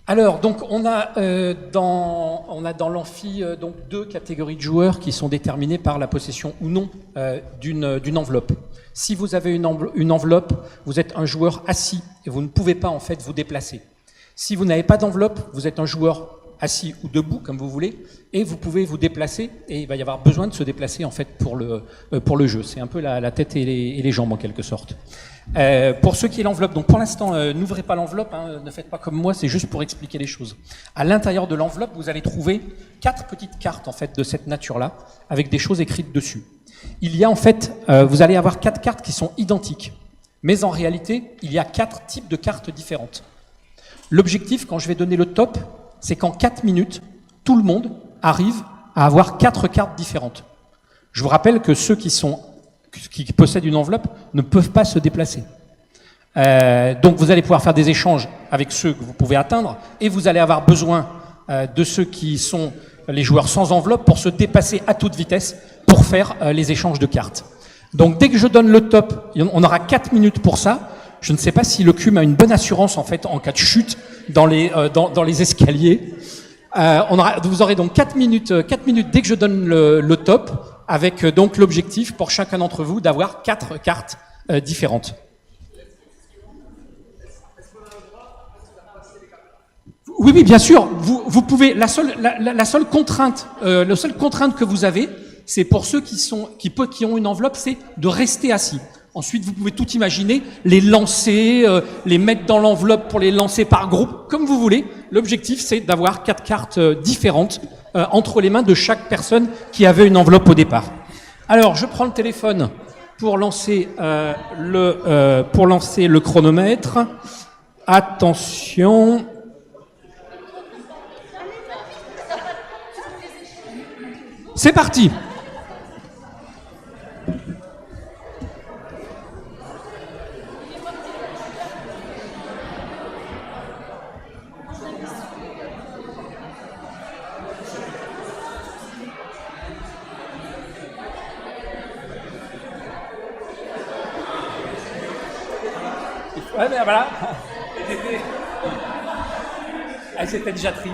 Alors, donc, on a dans l'amphi donc deux catégories de joueurs qui sont déterminées par la possession ou non d'une enveloppe. Si vous avez une enveloppe, vous êtes un joueur assis et vous ne pouvez pas en fait vous déplacer. Si vous n'avez pas d'enveloppe, vous êtes un joueur assis ou debout, comme vous voulez, et vous pouvez vous déplacer, et il va y avoir besoin de se déplacer en fait pour le jeu. C'est un peu la tête et les jambes en quelque sorte. Pour ceux qui est l'enveloppe, donc pour l'instant, n'ouvrez pas l'enveloppe, hein, ne faites pas comme moi, c'est juste pour expliquer les choses. À l'intérieur de l'enveloppe, vous allez trouver 4 petites cartes en fait de cette nature-là, avec des choses écrites dessus. Il y a en fait, vous allez avoir 4 cartes qui sont identiques, mais en réalité, il y a 4 types de cartes différentes. L'objectif, quand je vais donner le top, c'est qu'en 4 minutes, tout le monde arrive à avoir 4 cartes différentes. Je vous rappelle que ceux qui possèdent une enveloppe ne peuvent pas se déplacer. Donc vous allez pouvoir faire des échanges avec ceux que vous pouvez atteindre, et vous allez avoir besoin de ceux qui sont les joueurs sans enveloppe pour se dépasser à toute vitesse pour faire les échanges de cartes. Donc dès que je donne le top, on aura 4 minutes pour ça. Je ne sais pas si le CUM a une bonne assurance en fait en cas de chute dans les escaliers. Vous aurez donc 4 minutes dès que je donne le top, avec donc l'objectif pour chacun d'entre vous d'avoir 4 cartes différentes. Oui, bien sûr. Vous pouvez. La seule contrainte que vous avez, c'est pour ceux qui ont une enveloppe, c'est de rester assis. Ensuite, vous pouvez tout imaginer, les lancer, les mettre dans l'enveloppe pour les lancer par groupe, comme vous voulez. L'objectif, c'est d'avoir 4 cartes différentes entre les mains de chaque personne qui avait une enveloppe au départ. Alors, je prends le téléphone pour lancer le chronomètre. Attention. C'est parti. Ouais, mais voilà. Elle s'était déjà triée.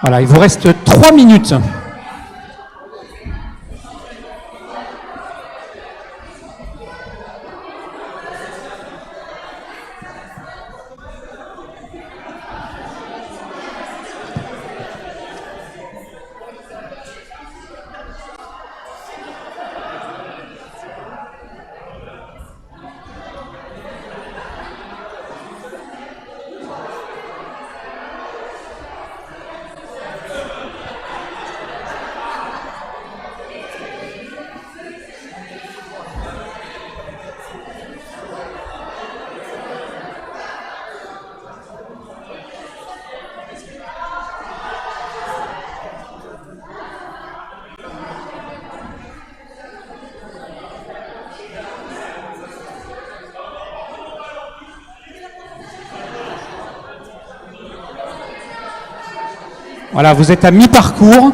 Voilà, il vous reste 3 minutes. Voilà, vous êtes à mi-parcours.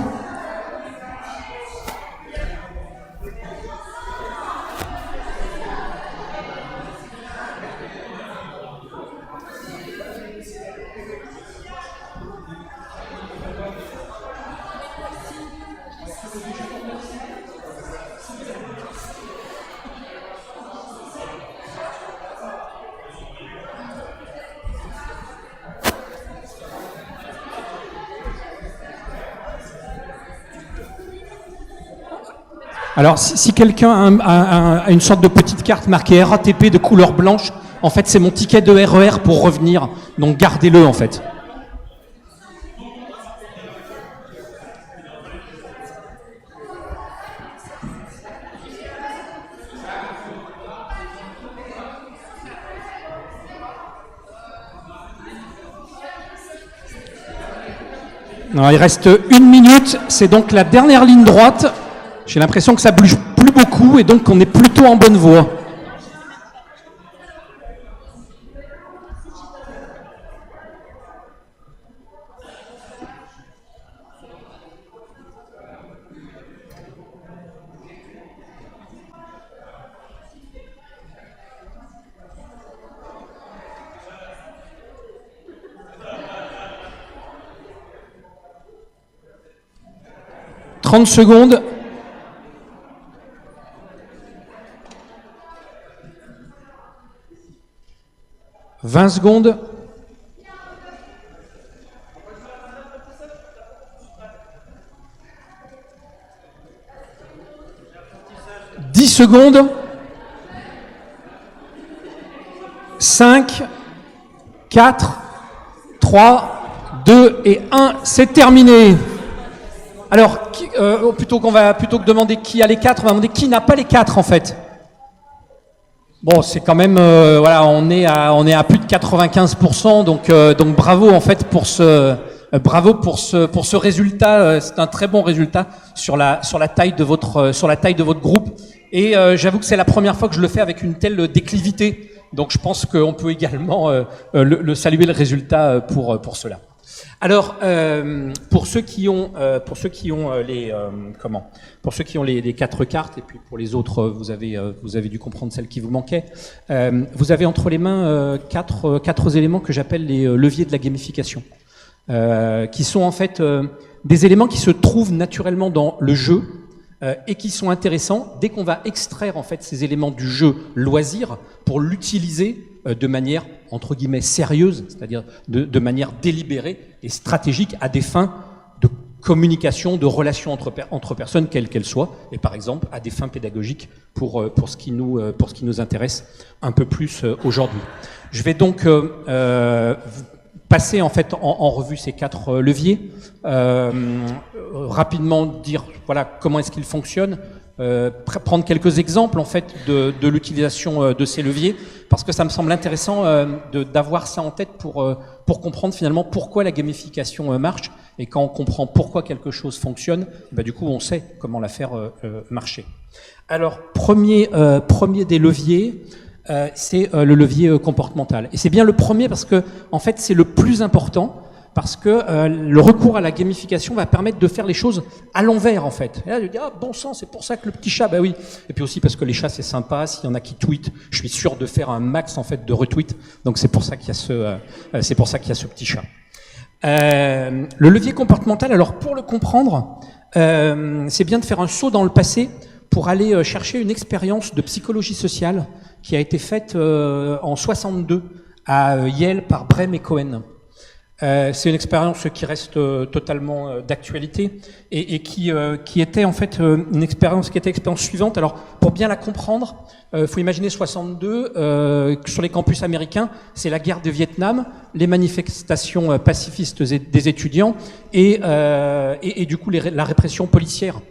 Alors, si quelqu'un a une sorte de petite carte marquée RATP de couleur blanche, en fait, c'est mon ticket de RER pour revenir. Donc, gardez-le, en fait. Non, il reste 1 minute, c'est donc la dernière ligne droite. J'ai l'impression que ça bouge plus beaucoup et donc on est plutôt en bonne voie. « 30 secondes. « 20 secondes. » 10 secondes. 5, 4, 3, 2 et 1. C'est terminé. Alors, plutôt que demander qui a les 4, on va demander qui n'a pas les 4 en fait. Bon, c'est quand même, voilà, on est à plus de 95%, donc bravo en fait pour ce résultat. C'est un très bon résultat sur la taille de votre groupe. Et j'avoue que c'est la première fois que je le fais avec une telle déclivité. Donc je pense qu'on peut également saluer le résultat pour cela. Alors, pour ceux qui ont les 4 cartes, et puis pour les autres, vous avez dû comprendre celle qui vous manquait. Vous avez entre les mains quatre éléments que j'appelle les leviers de la gamification, qui sont en fait des éléments qui se trouvent naturellement dans le jeu et qui sont intéressants dès qu'on va extraire en fait ces éléments du jeu loisir pour l'utiliser de manière entre guillemets sérieuse, c'est-à-dire de manière délibérée et stratégique à des fins de communication, de relations entre personnes, quelles qu'elles soient, et par exemple à des fins pédagogiques pour ce qui nous intéresse un peu plus aujourd'hui. Je vais donc passer en fait en revue ces 4 leviers, rapidement dire voilà comment est-ce qu'ils fonctionnent. Prendre quelques exemples en fait de l'utilisation de ces leviers, parce que ça me semble intéressant d'avoir ça en tête pour comprendre finalement pourquoi la gamification marche, et quand on comprend pourquoi quelque chose fonctionne, bah, du coup on sait comment la faire marcher. Alors premier des leviers, c'est le levier comportemental, et c'est bien le premier parce que en fait c'est le plus important. Parce que le recours à la gamification va permettre de faire les choses à l'envers en fait. Et là, je dis bon sang, c'est pour ça que le petit chat, bah oui. Et puis aussi parce que les chats c'est sympa. S'il y en a qui tweetent, je suis sûr de faire un max en fait de retweets. Donc c'est pour ça qu'il y a ce petit chat. Le levier comportemental. Alors pour le comprendre, c'est bien de faire un saut dans le passé pour aller chercher une expérience de psychologie sociale qui a été faite en 62 à Yale par Brehm et Cohen. C'est une expérience qui reste totalement d'actualité et qui était en fait une expérience suivante. Alors pour bien la comprendre, faut imaginer 62 sur les campus américains, c'est la guerre du Vietnam, les manifestations pacifistes des étudiants et du coup la répression policière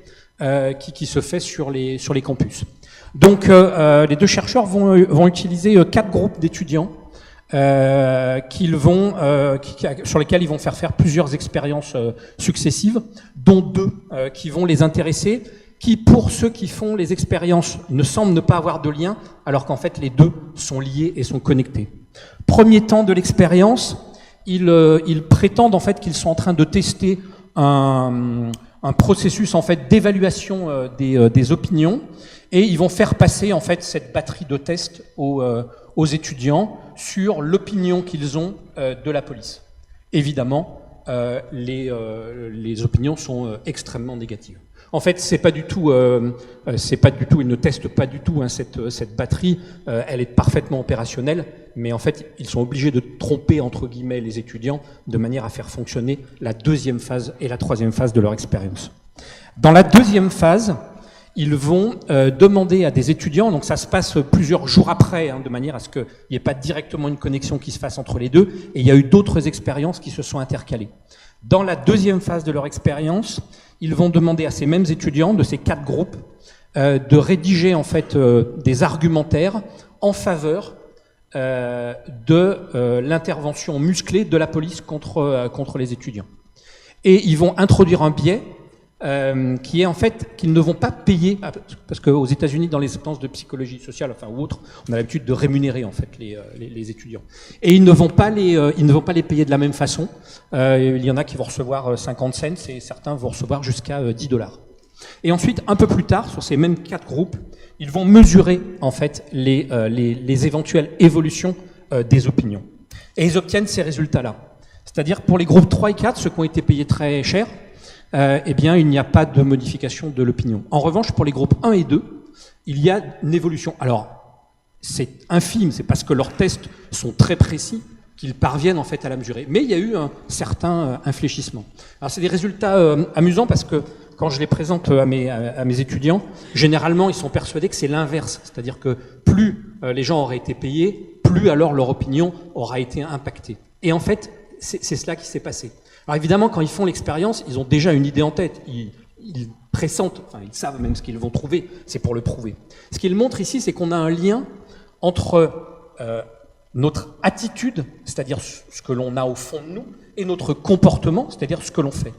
qui se fait sur les campus. Donc les 2 chercheurs vont utiliser 4 groupes d'étudiants. Sur lesquels ils vont faire plusieurs expériences successives, dont 2 qui vont les intéresser, qui pour ceux qui font les expériences ne semblent ne pas avoir de lien, alors qu'en fait les 2 sont liés et sont connectés. Premier temps de l'expérience, ils prétendent en fait qu'ils sont en train de tester un processus en fait d'évaluation des opinions, et ils vont faire passer en fait cette batterie de tests aux étudiants sur l'opinion qu'ils ont de la police. Évidemment, les opinions sont extrêmement négatives. En fait, c'est pas du tout, ils ne testent pas du tout cette batterie. Elle est parfaitement opérationnelle, mais en fait, ils sont obligés de tromper entre guillemets les étudiants de manière à faire fonctionner la 2e phase et la 3e phase de leur expérience. Dans la 2e phase, ils vont demander à des étudiants, donc ça se passe plusieurs jours après, de manière à ce qu'il n'y ait pas directement une connexion qui se fasse entre les 2, et il y a eu d'autres expériences qui se sont intercalées. Dans la 2e phase de leur expérience, ils vont demander à ces mêmes étudiants, de ces 4 groupes, de rédiger en fait des argumentaires en faveur de l'intervention musclée de la police contre les étudiants. Et ils vont introduire un biais qui est en fait qu'ils ne vont pas payer, parce qu'aux États-Unis, dans les instances de psychologie sociale, enfin ou autres, on a l'habitude de rémunérer en fait les étudiants. Et ils ne vont pas les payer de la même façon. Il y en a qui vont recevoir 50 cents et certains vont recevoir jusqu'à $10. Et ensuite, un peu plus tard, sur ces mêmes 4 groupes, ils vont mesurer en fait les éventuelles évolutions des opinions. Et ils obtiennent ces résultats-là. C'est-à-dire pour les groupes 3 et 4, ceux qui ont été payés très cher, eh bien, il n'y a pas de modification de l'opinion. En revanche, pour les groupes 1 et 2, il y a une évolution. Alors, c'est infime, c'est parce que leurs tests sont très précis qu'ils parviennent en fait à la mesurer. Mais il y a eu un certain infléchissement. Alors, c'est des résultats amusants parce que quand je les présente à mes étudiants, généralement, ils sont persuadés que c'est l'inverse. C'est-à-dire que plus les gens auraient été payés, plus alors leur opinion aura été impactée. Et en fait, c'est cela qui s'est passé. Alors évidemment, quand ils font l'expérience, ils ont déjà une idée en tête. Ils pressentent, enfin ils savent même ce qu'ils vont trouver, c'est pour le prouver. Ce qu'ils montrent ici, c'est qu'on a un lien entre notre attitude, c'est-à-dire ce que l'on a au fond de nous, et notre comportement, c'est-à-dire ce que l'on fait.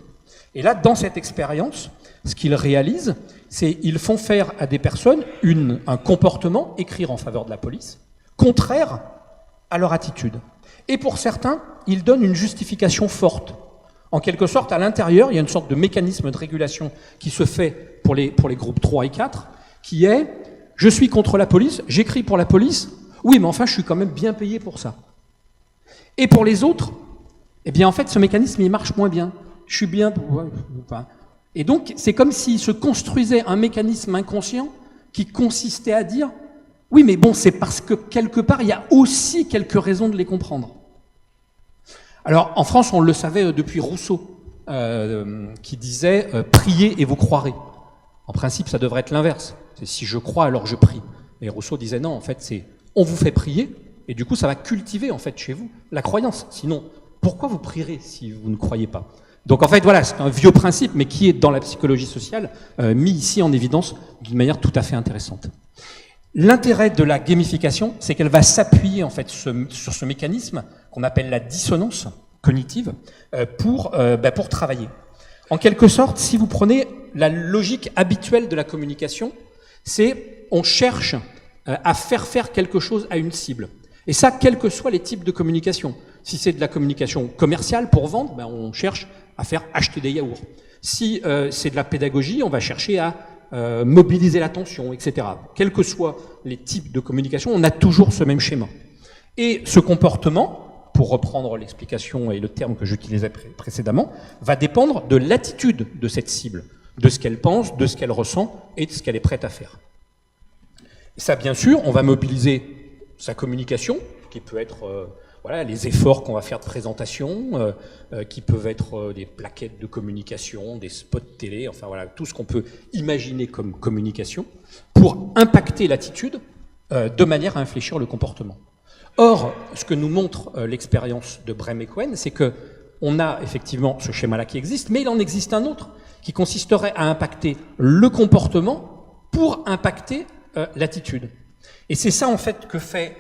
Et là, dans cette expérience, ce qu'ils réalisent, c'est qu'ils font faire à des personnes un comportement, écrire en faveur de la police, contraire à leur attitude. Et pour certains, ils donnent une justification forte. En quelque sorte, à l'intérieur, il y a une sorte de mécanisme de régulation qui se fait pour les groupes 3 et 4, qui est « je suis contre la police, j'écris pour la police, oui, mais enfin, je suis quand même bien payé pour ça. » Et pour les autres, eh bien, en fait, ce mécanisme, il marche moins bien. Je suis bien... Et donc, c'est comme s'il se construisait un mécanisme inconscient qui consistait à dire « oui, mais bon, c'est parce que quelque part, il y a aussi quelques raisons de les comprendre. » Alors, en France, on le savait depuis Rousseau, qui disait « priez et vous croirez ». En principe, ça devrait être l'inverse. C'est si je crois, alors je prie. Et Rousseau disait non, en fait, c'est on vous fait prier, et du coup, ça va cultiver, en fait, chez vous, la croyance. Sinon, pourquoi vous prierez si vous ne croyez pas ? Donc, en fait, voilà, c'est un vieux principe, mais qui est, dans la psychologie sociale, mis ici en évidence d'une manière tout à fait intéressante. L'intérêt de la gamification, c'est qu'elle va s'appuyer en fait sur ce mécanisme qu'on appelle la dissonance cognitive pour travailler. En quelque sorte, si vous prenez la logique habituelle de la communication, c'est on cherche à faire quelque chose à une cible. Et ça, quels que soient les types de communication. Si c'est de la communication commerciale pour vendre, on cherche à faire acheter des yaourts. Si c'est de la pédagogie, on va chercher à mobiliser l'attention, etc. Quels que soient les types de communication, on a toujours ce même schéma. Et ce comportement, pour reprendre l'explication et le terme que j'utilisais précédemment, va dépendre de l'attitude de cette cible, de ce qu'elle pense, de ce qu'elle ressent et de ce qu'elle est prête à faire. Et ça, bien sûr, on va mobiliser sa communication, qui peut être les efforts qu'on va faire de présentation, qui peuvent être des plaquettes de communication, des spots de télé, enfin voilà, tout ce qu'on peut imaginer comme communication, pour impacter l'attitude de manière à infléchir le comportement. Or, ce que nous montre l'expérience de Brehm et Cohen, c'est que on a effectivement ce schéma-là qui existe, mais il en existe un autre qui consisterait à impacter le comportement pour impacter l'attitude. Et c'est ça en fait que fait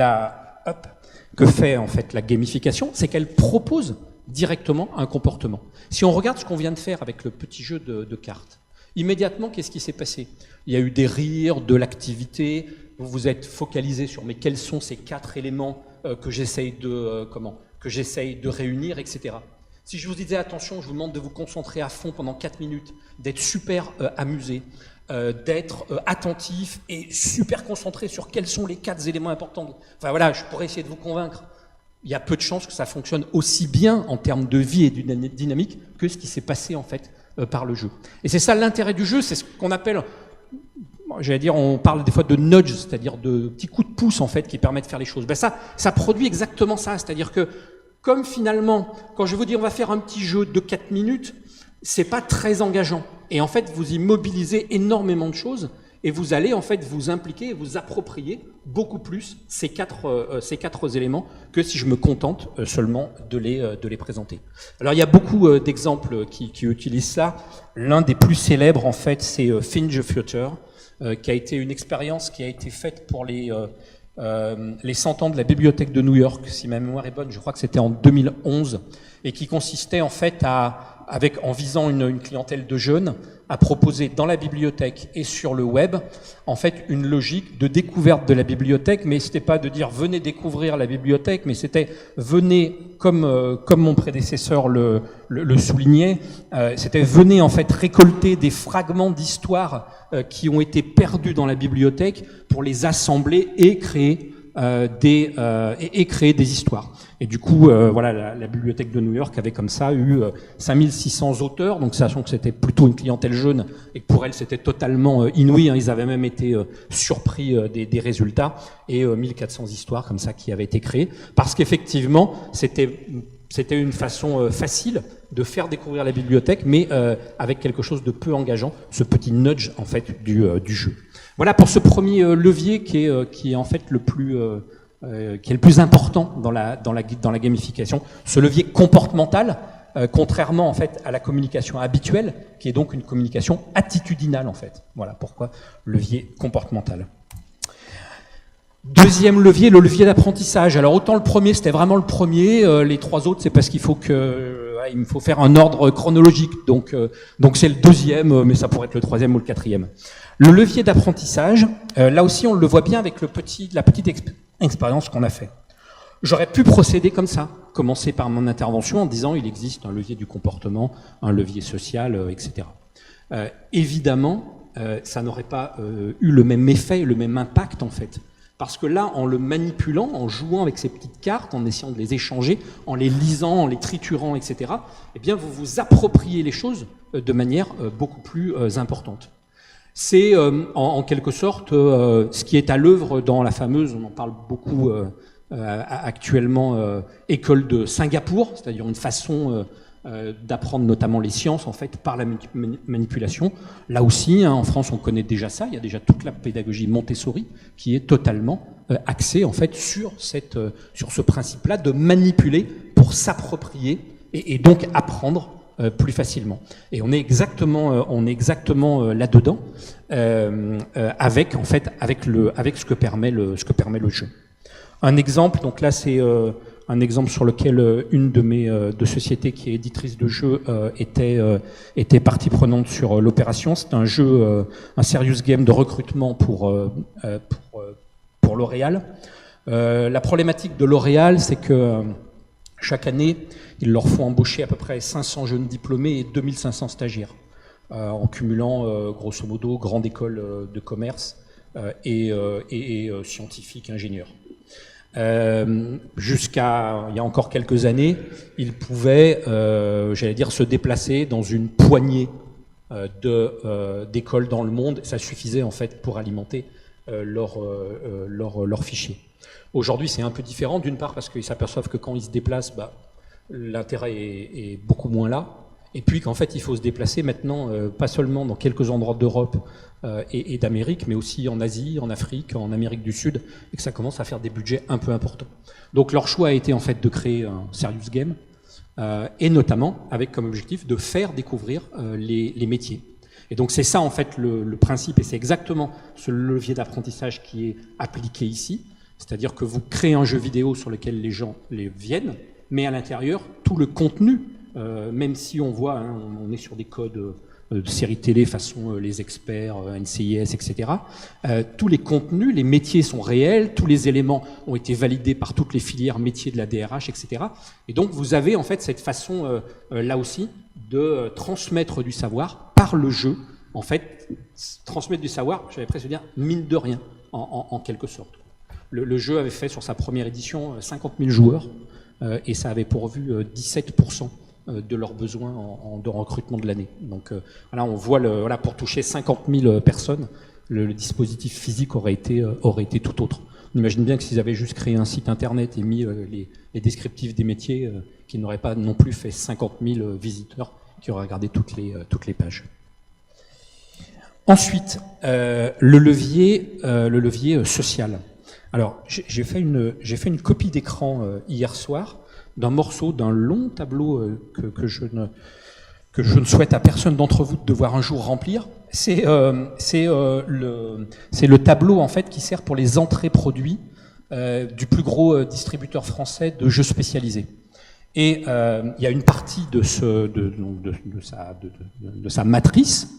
la gamification, c'est qu'elle propose directement un comportement. Si on regarde ce qu'on vient de faire avec le petit jeu de cartes, immédiatement, qu'est-ce qui s'est passé ? Il y a eu des rires, de l'activité, vous vous êtes focalisé sur mais quels sont ces 4 éléments que j'essaye de réunir, etc. Si je vous disais attention, je vous demande de vous concentrer à fond pendant 4 minutes, d'être super amusé, d'être attentif et super concentré sur quels sont les 4 éléments importants. Enfin voilà, je pourrais essayer de vous convaincre. Il y a peu de chances que ça fonctionne aussi bien en termes de vie et de dynamique que ce qui s'est passé en fait par le jeu. Et c'est ça l'intérêt du jeu, c'est ce qu'on appelle, on parle des fois de nudge, c'est-à-dire de petits coups de pouce en fait qui permettent de faire les choses. Ça produit exactement ça, c'est-à-dire que comme finalement, quand je vous dis on va faire un petit jeu de 4 minutes, c'est pas très engageant. Et en fait, vous y mobilisez énormément de choses et vous allez en fait vous impliquer et vous approprier beaucoup plus ces quatre éléments que si je me contente seulement de les présenter. Alors il y a beaucoup d'exemples qui utilisent ça. L'un des plus célèbres en fait, c'est Think the Future, qui a été une expérience qui a été faite pour les 100 ans de la bibliothèque de New York, si ma mémoire est bonne, je crois que c'était en 2011, et qui consistait en fait à en visant une clientèle de jeunes, à proposer dans la bibliothèque et sur le web, en fait, une logique de découverte de la bibliothèque, mais c'était pas de dire venez découvrir la bibliothèque, mais c'était venez, comme mon prédécesseur le soulignait, c'était venez en fait récolter des fragments d'histoire qui ont été perdus dans la bibliothèque pour les assembler et créer créer des histoires. Et du coup, voilà, la bibliothèque de New York avait comme ça eu 5600 auteurs, donc sachant que c'était plutôt une clientèle jeune et que pour elle c'était totalement inouï, hein, ils avaient même été surpris des résultats, et 1400 histoires comme ça qui avaient été créées, parce qu'effectivement c'était une façon facile de faire découvrir la bibliothèque, mais avec quelque chose de peu engageant, ce petit nudge en fait du jeu. Voilà pour ce premier levier qui est en fait qui est le plus important dans la gamification, ce levier comportemental, contrairement en fait à la communication habituelle, qui est donc une communication attitudinale en fait. Voilà pourquoi levier comportemental. Deuxième levier, le levier d'apprentissage. Alors autant le premier, c'était vraiment le premier, les trois autres, c'est parce qu'il faut il me faut faire un ordre chronologique, donc c'est le deuxième, mais ça pourrait être le troisième ou le quatrième. Le levier d'apprentissage, là aussi on le voit bien avec la petite expérience qu'on a fait. J'aurais pu procéder comme ça, commencer par mon intervention en disant il existe un levier du comportement, un levier social, etc. Évidemment, ça n'aurait pas eu le même effet, le même impact en fait. Parce que là, en le manipulant, en jouant avec ces petites cartes, en essayant de les échanger, en les lisant, en les triturant, etc., eh bien, vous vous appropriez les choses de manière beaucoup plus importante. C'est en quelque sorte ce qui est à l'œuvre dans la fameuse, on en parle beaucoup actuellement, école de Singapour, c'est-à-dire une façon d'apprendre notamment les sciences en fait par la manipulation. Là aussi, hein, en France, on connaît déjà ça. Il y a déjà toute la pédagogie Montessori qui est totalement axée en fait sur ce principe-là de manipuler pour s'approprier et donc apprendre plus facilement. Et on est exactement là-dedans avec ce que permet le jeu. Un exemple, donc là c'est un exemple sur lequel une de mes sociétés qui est éditrice de jeux était partie prenante sur l'opération. C'est un jeu, un serious game de recrutement pour L'Oréal. La problématique de L'Oréal, c'est que chaque année, ils leur font embaucher à peu près 500 jeunes diplômés et 2500 stagiaires, en cumulant grosso modo grande école de commerce et scientifiques, ingénieurs. Jusqu'à il y a encore quelques années, ils pouvaient, j'allais dire, se déplacer dans une poignée d'écoles dans le monde. Ça suffisait en fait pour alimenter leur fichier. Aujourd'hui, c'est un peu différent, d'une part parce qu'ils s'aperçoivent que quand ils se déplacent, l'intérêt est beaucoup moins là. Et puis qu'en fait, il faut se déplacer maintenant, pas seulement dans quelques endroits d'Europe et d'Amérique, mais aussi en Asie, en Afrique, en Amérique du Sud, et que ça commence à faire des budgets un peu importants. Donc leur choix a été en fait de créer un serious game, et notamment avec comme objectif de faire découvrir les métiers. Et donc c'est ça en fait le principe, et c'est exactement ce levier d'apprentissage qui est appliqué ici, c'est-à-dire que vous créez un jeu vidéo sur lequel les gens viennent, mais à l'intérieur, tout le contenu, même si on voit, hein, on est sur des codes de séries télé façon Les Experts, NCIS, etc. Tous les contenus, les métiers sont réels, tous les éléments ont été validés par toutes les filières métiers de la DRH, etc. Et donc vous avez en fait cette façon, là aussi, de transmettre du savoir par le jeu. En fait, transmettre du savoir, j'allais presque dire, mine de rien, en quelque sorte. Le jeu avait fait sur sa première édition 50 000 joueurs, et ça avait pourvu 17% de leurs besoins de recrutement de l'année. Donc voilà, on voit pour toucher 50 000 personnes, le dispositif physique aurait été tout autre. On imagine bien que s'ils avaient juste créé un site internet et mis les descriptifs des métiers, qu'ils n'auraient pas non plus fait 50 000 visiteurs qui auraient regardé toutes les pages. Ensuite, le levier social. Alors, j'ai fait une copie d'écran hier soir d'un morceau, d'un long tableau que je ne souhaite à personne d'entre vous de devoir un jour remplir. C'est le tableau en fait qui sert pour les entrées produits du plus gros distributeur français de jeux spécialisés. Et il y a une partie de sa matrice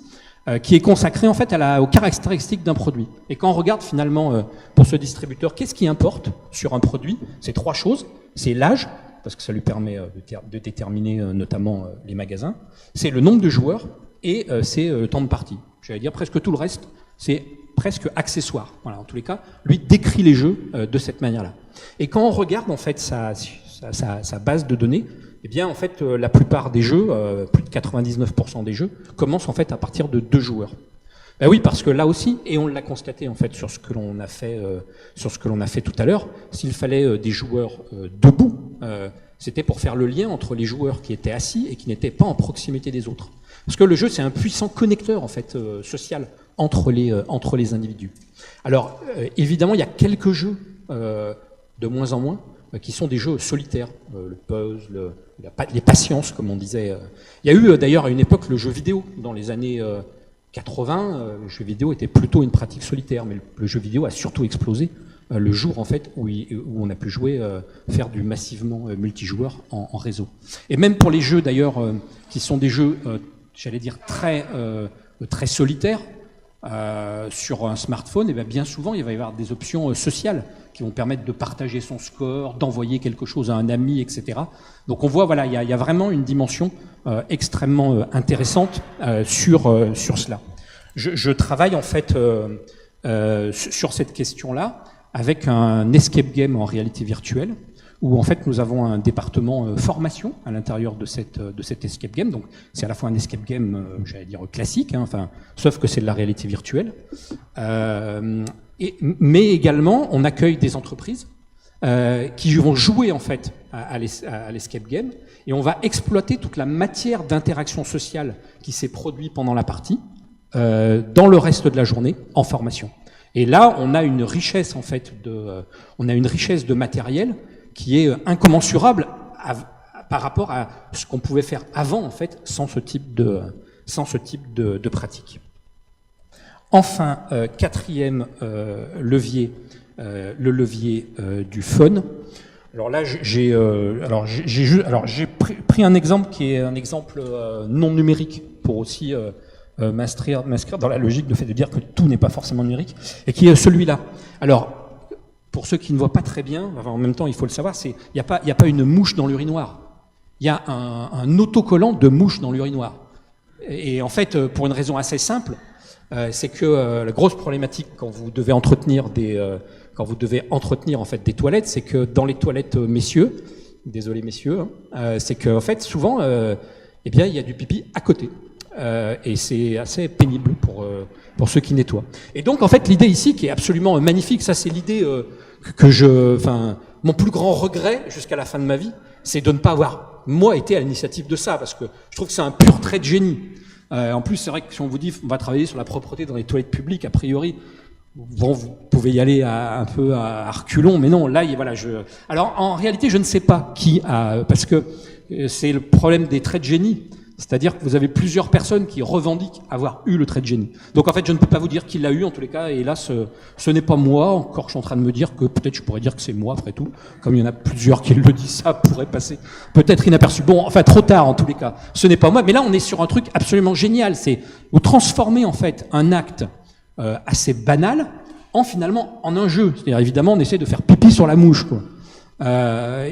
qui est consacrée en fait aux caractéristiques d'un produit. Et quand on regarde finalement pour ce distributeur, qu'est-ce qui importe sur un produit? C'est 3 choses. C'est l'âge, parce que ça lui permet de déterminer notamment les magasins. C'est le nombre de joueurs et c'est le temps de partie. J'allais dire presque tout le reste, c'est presque accessoire. Voilà, en tous les cas, lui décrit les jeux de cette manière-là. Et quand on regarde en fait sa base de données, eh bien en fait la plupart des jeux, plus de 99% des jeux, commencent en fait à partir de 2 joueurs. Ben oui, parce que là aussi, et on l'a constaté en fait sur ce que l'on a fait, tout à l'heure, s'il fallait des joueurs debout, c'était pour faire le lien entre les joueurs qui étaient assis et qui n'étaient pas en proximité des autres. Parce que le jeu, c'est un puissant connecteur en fait social entre les individus. Alors évidemment, il y a quelques jeux de moins en moins qui sont des jeux solitaires, le puzzle, les patiences, comme on disait. Il y a eu d'ailleurs à une époque le jeu vidéo dans les années 80, le jeu vidéo était plutôt une pratique solitaire, mais le jeu vidéo a surtout explosé le jour en fait où on a pu jouer, faire du massivement multijoueur en réseau. Et même pour les jeux d'ailleurs qui sont des jeux, j'allais dire très solitaires sur un smartphone, et bien souvent il va y avoir des options sociales qui vont permettre de partager son score, d'envoyer quelque chose à un ami, etc. Donc on voit, voilà, il y a vraiment une dimension extrêmement intéressante sur cela. Je travaille en fait sur cette question-là avec un escape game en réalité virtuelle, où en fait nous avons un département formation à l'intérieur de cet escape game. Donc c'est à la fois un escape game, j'allais dire classique, hein, enfin, sauf que c'est de la réalité virtuelle. Mais également, on accueille des entreprises qui vont jouer en fait à l'escape game, et on va exploiter toute la matière d'interaction sociale qui s'est produite pendant la partie dans le reste de la journée en formation. Et là, on a une richesse en fait de matériel qui est incommensurable par rapport à ce qu'on pouvait faire avant en fait sans ce type de pratique. Enfin, quatrième levier, le levier du fun. Alors là, j'ai pris un exemple qui est un exemple non numérique pour aussi m'inscrire dans la logique de fait de dire que tout n'est pas forcément numérique, et qui est celui-là. Alors, pour ceux qui ne voient pas très bien, enfin, en même temps, il faut le savoir, il n'y a pas une mouche dans l'urinoir. Il y a un autocollant de mouche dans l'urinoir. Et en fait, pour une raison assez simple, c'est que la grosse problématique quand vous devez entretenir en fait des toilettes, c'est que dans les toilettes messieurs, désolé messieurs, c'est que en fait souvent, eh bien il y a du pipi à côté. Et c'est assez pénible pour ceux qui nettoient. Et donc en fait l'idée ici qui est absolument magnifique, ça c'est l'idée mon plus grand regret jusqu'à la fin de ma vie, c'est de ne pas avoir moi été à l'initiative de ça, parce que je trouve que c'est un pur trait de génie. En plus c'est vrai que si on vous dit on va travailler sur la propreté dans les toilettes publiques, a priori bon, vous pouvez y aller un peu à reculons, mais non, là, voilà, alors en réalité, je ne sais pas qui a, parce que c'est le problème des traits de génie. C'est-à-dire que vous avez plusieurs personnes qui revendiquent avoir eu le trait de génie. Donc en fait, je ne peux pas vous dire qui l'a eu en tous les cas, et là, ce n'est pas moi. Encore, je suis en train de me dire que peut-être je pourrais dire que c'est moi, après tout. Comme il y en a plusieurs qui le disent, ça pourrait passer peut-être inaperçu. Bon, enfin, trop tard en tous les cas. Ce n'est pas moi, mais là, on est sur un truc absolument génial. C'est vous transformez en fait un acte assez banal finalement en un jeu. C'est-à-dire évidemment, on essaie de faire pipi sur la mouche, quoi.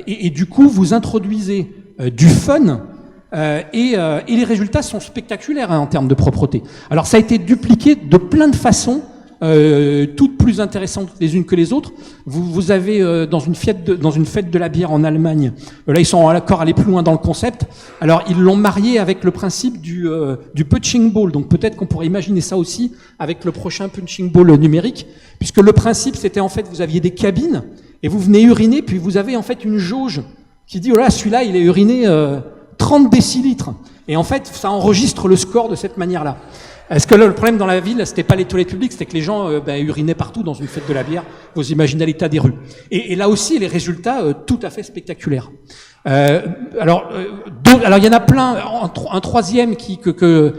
Et du coup, vous introduisez du fun. Et les résultats sont spectaculaires en termes de propreté. Alors ça a été dupliqué de plein de façons, toutes plus intéressantes les unes que les autres. Vous avez dans une fête de la bière en Allemagne, là ils sont encore allés plus loin dans le concept. Alors ils l'ont marié avec le principe du punching ball. Donc peut-être qu'on pourrait imaginer ça aussi avec le prochain punching ball numérique, puisque le principe c'était en fait vous aviez des cabines et vous venez uriner, puis vous avez en fait une jauge qui dit oh là celui-là il est uriné 30 décilitres. Et en fait, ça enregistre le score de cette manière-là. Est-ce que là, le problème dans la ville, c'était pas les toilettes publiques, c'était que les gens urinaient partout dans une fête de la bière. Vous imaginez l'état des rues. Et là aussi, les résultats tout à fait spectaculaires. Alors, il y en a plein. Un troisième que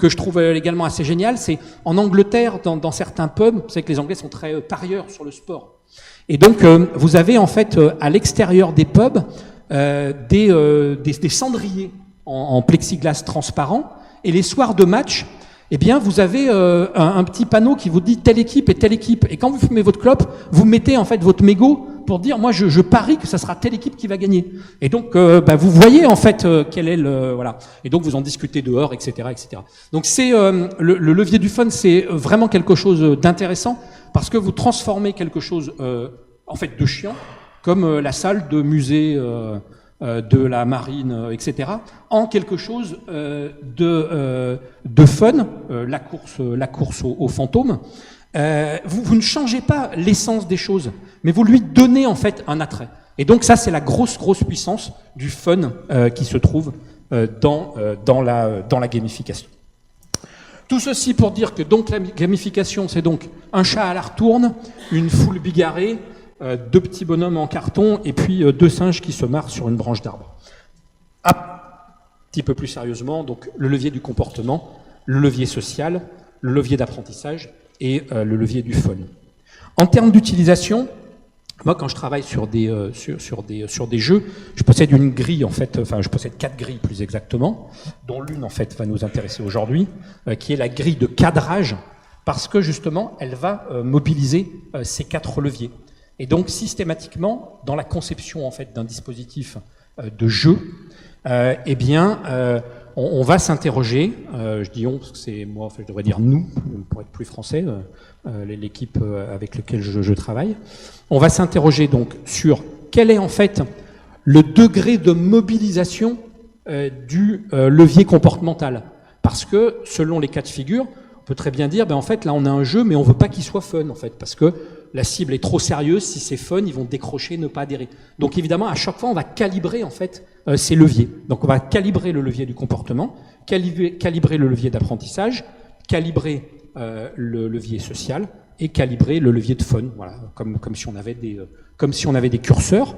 je trouve également assez génial, c'est en Angleterre, dans certains pubs, vous savez que les Anglais sont très parieurs sur le sport. Et donc, vous avez en fait à l'extérieur des pubs des cendriers en plexiglas transparent, et les soirs de match, eh bien, vous avez un petit panneau qui vous dit telle équipe et telle équipe. Et quand vous fumez votre clope, vous mettez en fait votre mégot pour dire moi je parie que ça sera telle équipe qui va gagner. Et donc vous voyez en fait quel est le voilà. Et donc vous en discutez dehors, etc., etc. Donc c'est le levier du fun, c'est vraiment quelque chose d'intéressant parce que vous transformez quelque chose en fait de chiant, comme la salle de musée de la marine, etc., en quelque chose de fun, la course aux fantômes. Vous ne changez pas l'essence des choses, mais vous lui donnez en fait un attrait. Et donc ça, c'est la grosse puissance du fun qui se trouve dans la gamification. Tout ceci pour dire que donc la gamification, c'est donc un chat à la retourne, une foule bigarrée, deux petits bonhommes en carton et puis deux singes qui se marrent sur une branche d'arbre. Un petit peu plus sérieusement, donc le levier du comportement, le levier social, le levier d'apprentissage et le levier du fun. En termes d'utilisation, moi quand je travaille sur des jeux, je possède une grille en fait, enfin je possède 4 grilles plus exactement, dont l'une en fait va nous intéresser aujourd'hui, qui est la grille de cadrage, parce que justement elle va mobiliser ces 4 leviers. Et donc systématiquement, dans la conception en fait d'un dispositif de jeu, on va s'interroger. Je dis on parce que c'est moi, en fait, je devrais dire nous pour être plus français, l'équipe avec laquelle je travaille. On va s'interroger donc sur quel est en fait le degré de mobilisation du levier comportemental, parce que selon les cas de figure, on peut très bien dire, en fait là on a un jeu, mais on veut pas qu'il soit fun en fait, parce que la cible est trop sérieuse, si c'est fun, ils vont décrocher, ne pas adhérer. Donc évidemment, à chaque fois, on va calibrer en fait ces leviers. Donc on va calibrer le levier du comportement, calibrer le levier d'apprentissage, calibrer le levier social et calibrer le levier de fun. Voilà, comme si on avait des curseurs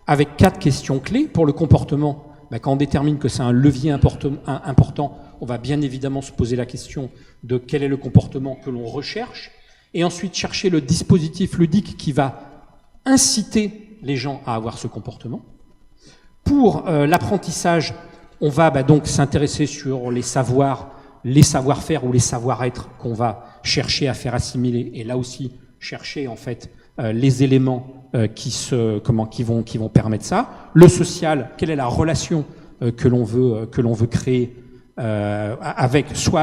avec 4 questions clés pour le comportement. Quand on détermine que c'est un levier important, on va bien évidemment se poser la question de quel est le comportement que l'on recherche. Et ensuite chercher le dispositif ludique qui va inciter les gens à avoir ce comportement. Pour l'apprentissage, on va donc s'intéresser sur les savoirs, les savoir-faire ou les savoir-être qu'on va chercher à faire assimiler, et là aussi chercher en fait les éléments qui vont permettre ça. Le social, quelle est la relation que l'on veut créer soit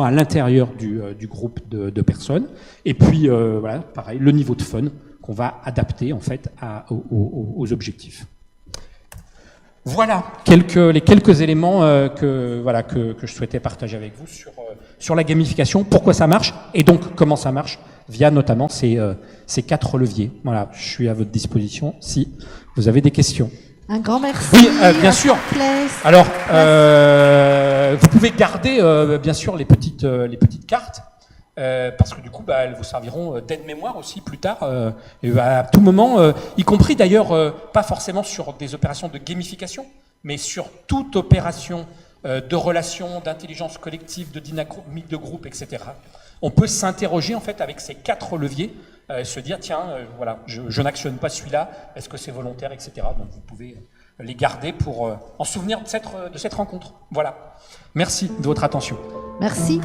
à l'intérieur du groupe de personnes, et puis voilà, pareil, le niveau de fun qu'on va adapter en fait aux objectifs. Voilà les quelques éléments que je souhaitais partager avec vous sur la gamification, pourquoi ça marche et donc comment ça marche via notamment ces 4 leviers. Voilà, je suis à votre disposition si vous avez des questions. Un grand merci. Oui, bien sûr. Alors, vous pouvez garder bien sûr les petites cartes parce que du coup, elles vous serviront d'aide-mémoire aussi plus tard, et à tout moment, y compris d'ailleurs pas forcément sur des opérations de gamification, mais sur toute opération de relation, d'intelligence collective, de dynamique de groupe, etc. On peut s'interroger en fait avec ces 4 leviers. Se dire tiens, voilà, je n'actionne pas celui-là, est-ce que c'est volontaire, etc. Donc vous pouvez les garder pour en souvenir de cette rencontre. Voilà. Merci de votre attention. Merci.